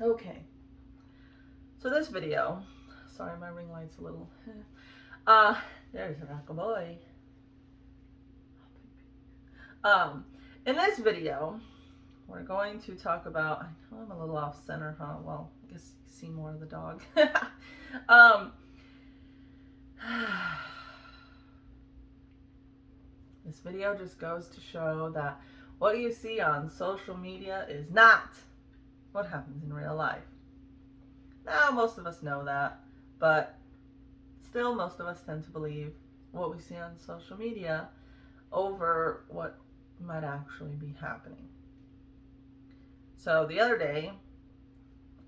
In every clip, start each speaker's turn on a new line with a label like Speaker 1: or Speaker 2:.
Speaker 1: Okay, so this video, sorry, my ring light's a little, there's a boy. In this video, we're going to talk about, I know I'm a little off center, huh? Well, I guess you see more of the dog. This video just goes to show that what you see on social media is not what happens in real life. Now, most of us know that, but still most of us tend to believe what we see on social media over what might actually be happening. So the other day,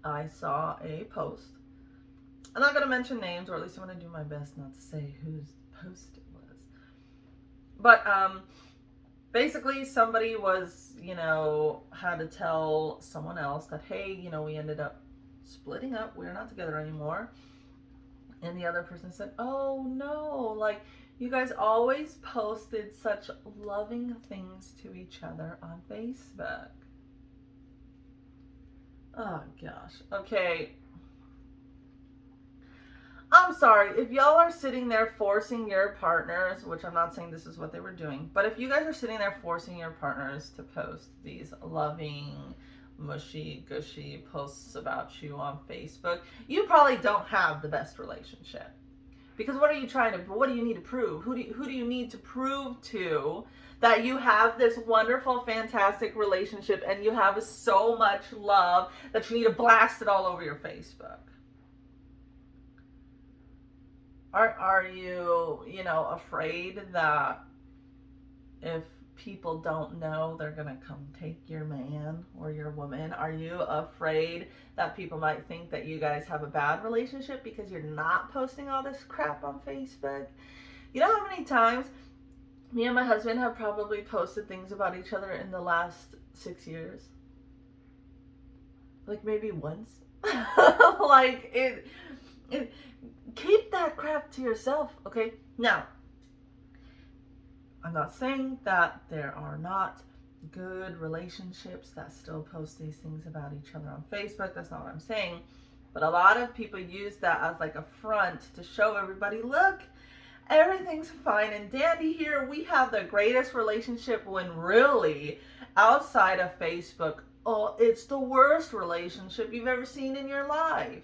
Speaker 1: I saw a post. I'm not going to mention names, or at least I'm going to do my best not to say whose post it was. But basically somebody was, had to tell someone else that, hey, we ended up splitting up. We're not together anymore. And the other person said, oh no, like, you guys always posted such loving things to each other on Facebook. Oh gosh. Okay. I'm sorry, if y'all are sitting there forcing your partners, which I'm not saying this is what they were doing, but if you guys are sitting there forcing your partners to post these loving, mushy, gushy posts about you on Facebook, you probably don't have the best relationship. Because what do you need to prove? Who do you need to prove to that you have this wonderful, fantastic relationship and you have so much love that you need to blast it all over your Facebook? Are you, afraid that if people don't know, they're going to come take your man or your woman? Are you afraid that people might think that you guys have a bad relationship because you're not posting all this crap on Facebook? You know how many times me and my husband have probably posted things about each other in the last 6 years? Like maybe once. Like it keep that crap to yourself, okay? Now, I'm not saying that there are not good relationships that still post these things about each other on Facebook. That's not what I'm saying. But a lot of people use that as like a front to show everybody, look, everything's fine and dandy here. We have the greatest relationship, when really, outside of Facebook, oh, it's the worst relationship you've ever seen in your life.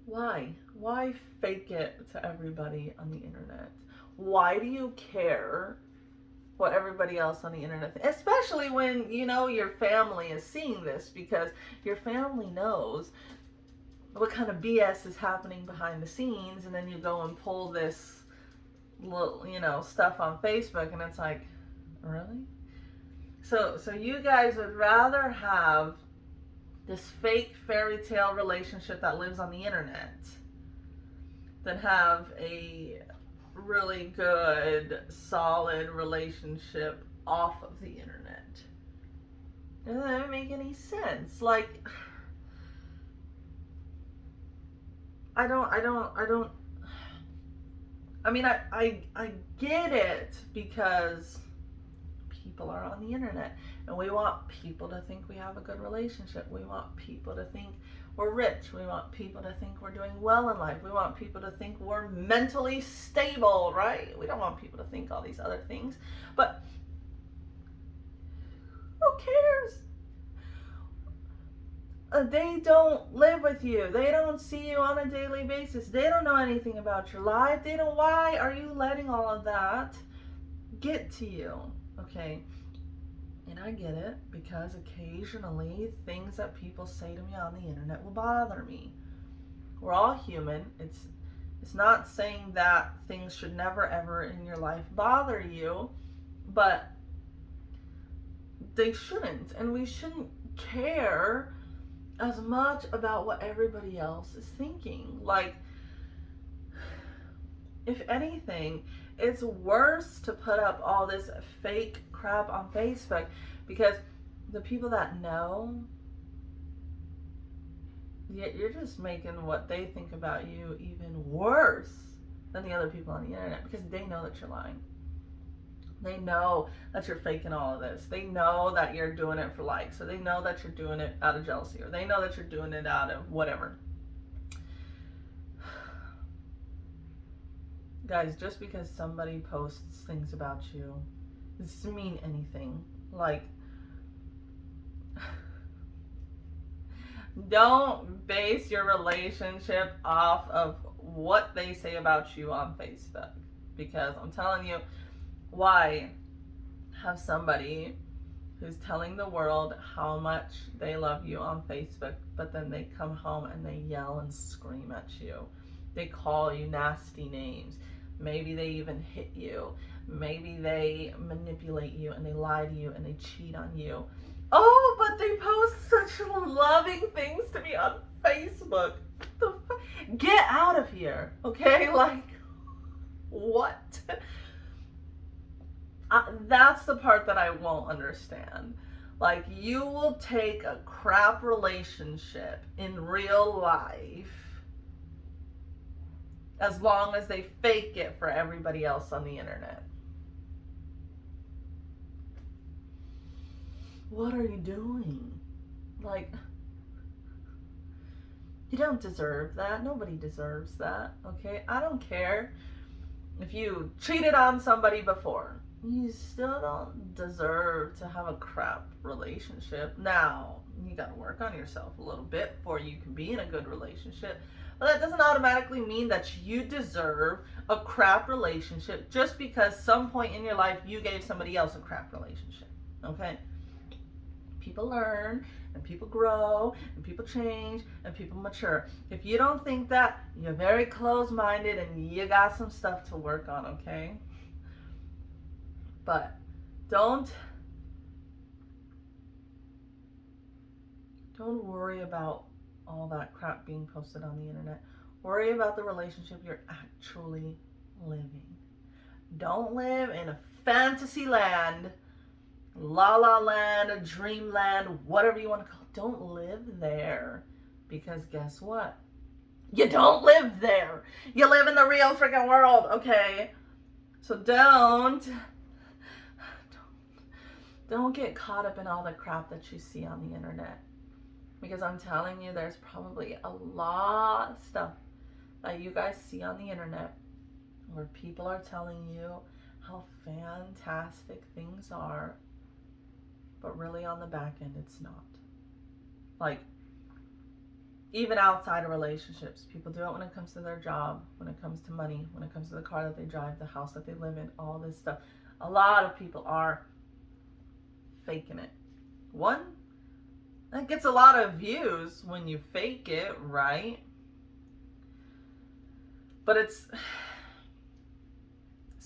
Speaker 1: Why? Why fake it to everybody on the internet? Why do you care what everybody else on the internet thinks? Especially when, your family is seeing this, because your family knows what kind of BS is happening behind the scenes, and then you go and pull this little, stuff on Facebook, and it's like, really? So you guys would rather have this fake fairy tale relationship that lives on the internet than have a really good, solid relationship off of the internet. Doesn't that make any sense? Like, I get it, because people are on the internet and we want people to think we have a good relationship. We want people to think we're rich. We want people to think we're doing well in life. We want people to think we're mentally stable, right? We don't want people to think all these other things. But who cares? They don't live with you. They don't see you on a daily basis. They don't know anything about your life. Why are you letting all of that get to you? Okay. And I get it, because occasionally things that people say to me on the internet will bother me. We're all human. It's not saying that things should never ever in your life bother you, but they shouldn't, and we shouldn't care as much about what everybody else is thinking. Like, if anything, it's worse to put up all this fake crap on Facebook, because the people that know, you're just making what they think about you even worse than the other people on the internet, because they know that you're lying. They know that you're faking all of this. They know that you're doing it for likes, or they know that you're doing it out of jealousy, or they know that you're doing it out of whatever. Guys, just because somebody posts things about you, it doesn't mean anything. Like, don't base your relationship off of what they say about you on Facebook. Because I'm telling you, why have somebody who's telling the world how much they love you on Facebook, but then they come home and they yell and scream at you? They call you nasty names. Maybe they even hit you. Maybe they manipulate you and they lie to you and they cheat on you. Oh, but they post such loving things to me on Facebook. Get out of here, okay? Like, what? That's the part that I won't understand. Like, you will take a crap relationship in real life as long as they fake it for everybody else on the internet. What are you doing? Like, you don't deserve that. Nobody deserves that, okay? I don't care if you cheated on somebody before. You still don't deserve to have a crap relationship. Now, you gotta work on yourself a little bit before you can be in a good relationship. But that doesn't automatically mean that you deserve a crap relationship just because some point in your life you gave somebody else a crap relationship. Okay? People learn and people grow and people change and people mature. If you don't think that, you're very close-minded and you got some stuff to work on, okay? But don't worry about all that crap being posted on the internet. Worry about the relationship you're actually living. Don't live in a fantasy land, la la land, dreamland, whatever you want to call it. Don't live there, because guess what? You don't live there. You live in the real freaking world, okay? So don't get caught up in all the crap that you see on the internet. Because I'm telling you, there's probably a lot of stuff that you guys see on the internet where people are telling you how fantastic things are, but really on the back end, it's not. Like, even outside of relationships, people do it when it comes to their job, when it comes to money, when it comes to the car that they drive, the house that they live in, all this stuff. A lot of people are faking it. One, that gets a lot of views when you fake it, right? But it's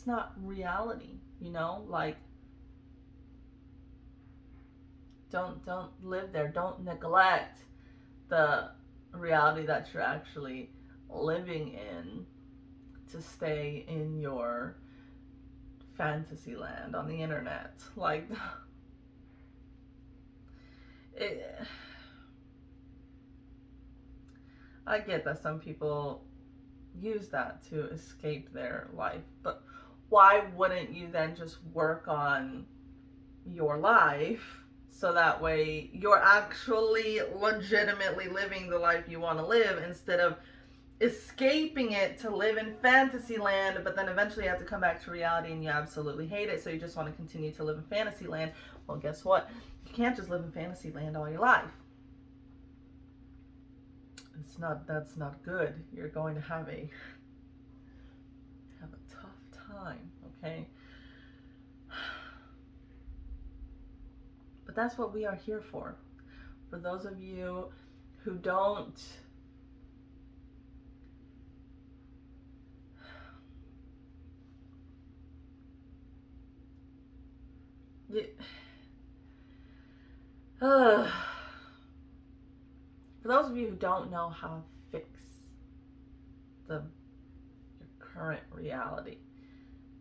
Speaker 1: not reality, you know? Like, don't live there. Don't neglect the reality that you're actually living in to stay in your fantasy land on the internet. Like, I get that some people use that to escape their life, but why wouldn't you then just work on your life so that way you're actually legitimately living the life you want to live, instead of escaping it to live in fantasy land, but then eventually you have to come back to reality and you absolutely hate it, so you just want to continue to live in fantasy land. Well, guess what? You can't just live in fantasy land all your life. That's not good. You're going to have a tough time, okay? But that's what we are here for. For those of you who don't for those of you who don't know how to fix your current reality,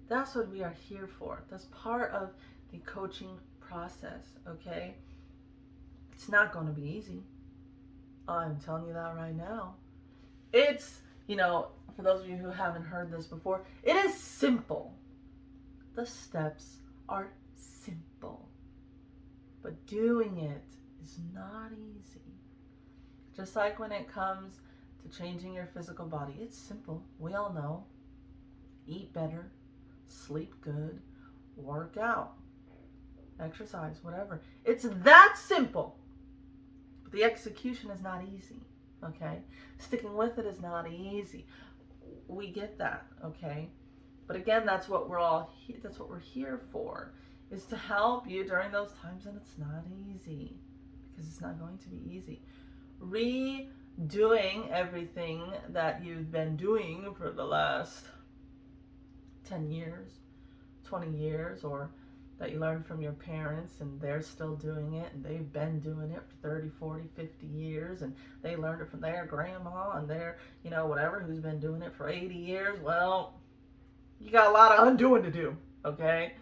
Speaker 1: that's what we are here for. That's part of the coaching process, okay? It's not going to be easy. I'm telling you that right now. It's, for those of you who haven't heard this before, it is simple. The steps are simple, but doing it is not easy. Just like when it comes to changing your physical body, it's simple. We all know. Eat better, sleep good, work out, exercise, whatever. It's that simple. But the execution is not easy, okay? Sticking with it is not easy. We get that, okay? But again, that's what we're here for, is to help you during those times when it's not easy, because it's not going to be easy. Redoing everything that you've been doing for the last 10 years, 20 years, or that you learned from your parents and they're still doing it and they've been doing it for 30, 40, 50 years and they learned it from their grandma and their, whatever, who's been doing it for 80 years. Well, you got a lot of undoing to do, okay?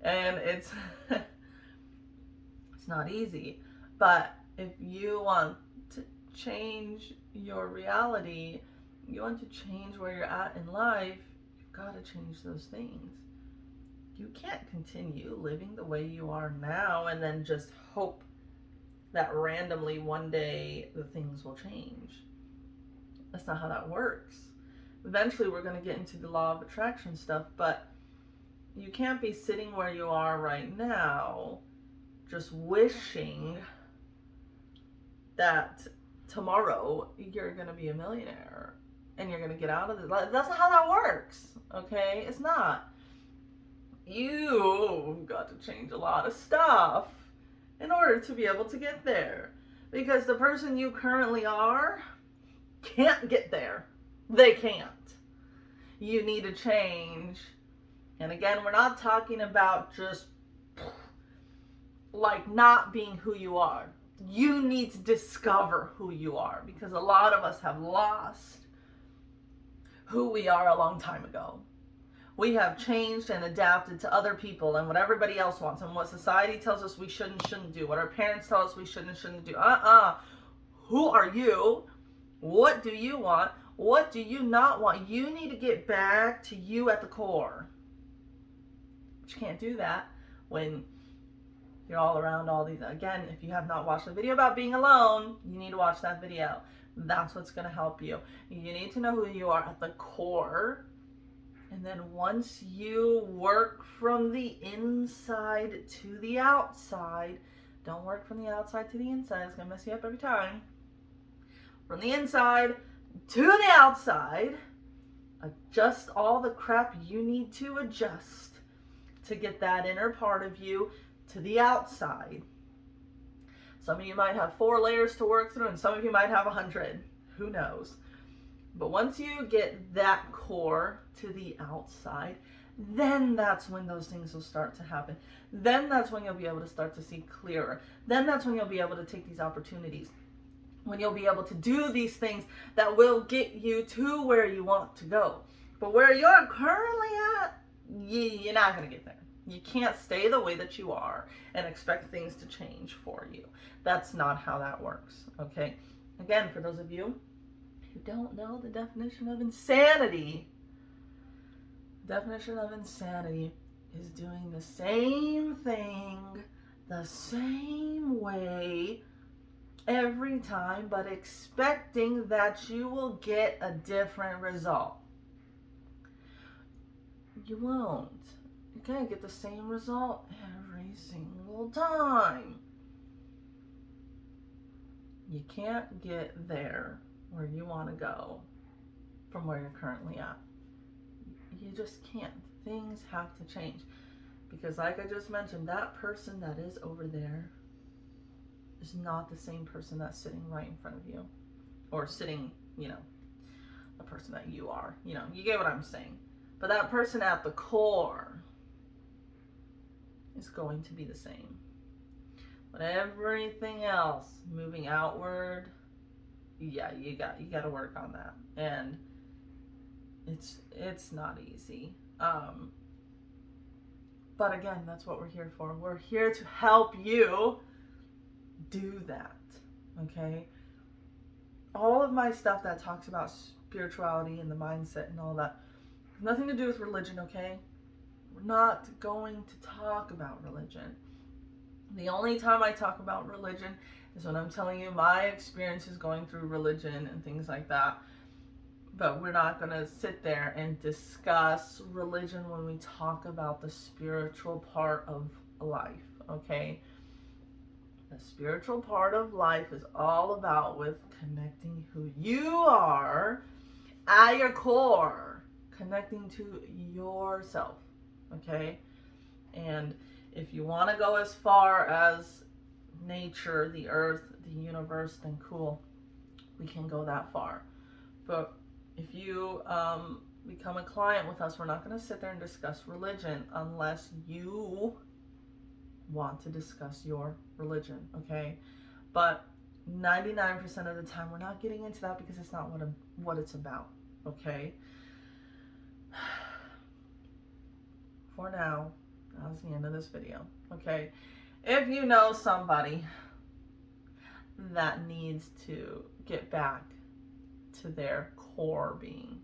Speaker 1: And it's it's not easy. But if you want to change your reality, you want to change where you're at in life, you've got to change those things. You can't continue living the way you are now and then just hope that randomly one day the things will change. That's not how that works. Eventually we're going to get into the law of attraction stuff, but you can't be sitting where you are right now just wishing that tomorrow you're going to be a millionaire and you're going to get out of this. That's not how that works, okay? It's not. You've got to change a lot of stuff in order to be able to get there, because the person you currently are can't get there. They can't. You need to change. And again, we're not talking about just like not being who you are. You need to discover who you are, because a lot of us have lost who we are a long time ago. We have changed and adapted to other people and what everybody else wants and what society tells us we shouldn't do, what our parents tell us we shouldn't do. Who are you? What do you want? What do you not want? You need to get back to you at the core. But you can't do that when you're all around all these. Again, if you have not watched the video about being alone, you need to watch that video. That's what's going to help you. You need to know who you are at the core. And then once you work from the inside to the outside, don't work from the outside to the inside. It's going to mess you up every time. From the inside to the outside, adjust all the crap you need to adjust to get that inner part of you to the outside. Some of you might have 4 layers to work through, and some of you might have 100. Who knows? But once you get that core to the outside, then that's when those things will start to happen. Then that's when you'll be able to start to see clearer. Then that's when you'll be able to take these opportunities. When you'll be able to do these things that will get you to where you want to go. But where you're currently at, you're not going to get there. You can't stay the way that you are and expect things to change for you. That's not how that works, okay? Again, for those of you who don't know the definition of insanity, the definition of insanity is doing the same thing the same way every time, but expecting that you will get a different result. You won't. You can't get the same result every single time. You can't get there where you want to go from where you're currently at. You just can't. Things have to change. Because like I just mentioned, that person that is over there is not the same person that's sitting right in front of you. Or sitting, the person that you are. You get what I'm saying. But that person at the core is going to be the same. But everything else, moving outward, yeah, you got to work on that. And it's not easy. But again, that's what we're here for. We're here to help you do that. Okay? All of my stuff that talks about spirituality and the mindset and all that has nothing to do with religion, okay? We're not going to talk about religion. The only time I talk about religion is when I'm telling you my experiences going through religion and things like that. But we're not going to sit there and discuss religion when we talk about the spiritual part of life, okay? The spiritual part of life is all about with connecting who you are at your core, connecting to yourself, okay? And if you want to go as far as nature, the earth, the universe, then cool, we can go that far. But if you become a client with us, we're not going to sit there and discuss religion unless you want to discuss your religion, okay? But 99% of the time, we're not getting into that because it's not what it's about, okay? For now, that's the end of this video, okay? If you know somebody that needs to get back to their core being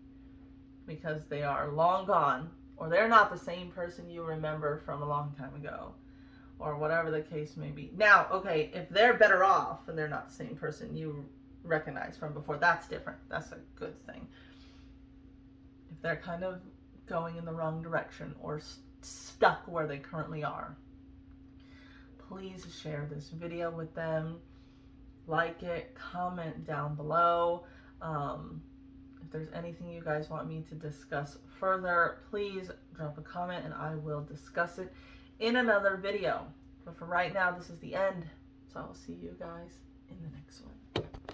Speaker 1: because they are long gone, or they're not the same person you remember from a long time ago, or whatever the case may be. Now, okay, if they're better off and they're not the same person you recognize from before, that's different. That's a good thing. If they're kind of going in the wrong direction or stuck where they currently are, please share this video with them. Like it, comment down below. If there's anything you guys want me to discuss further, please drop a comment and I will discuss it in another video. But for right now, this is the end. So I'll see you guys in the next one.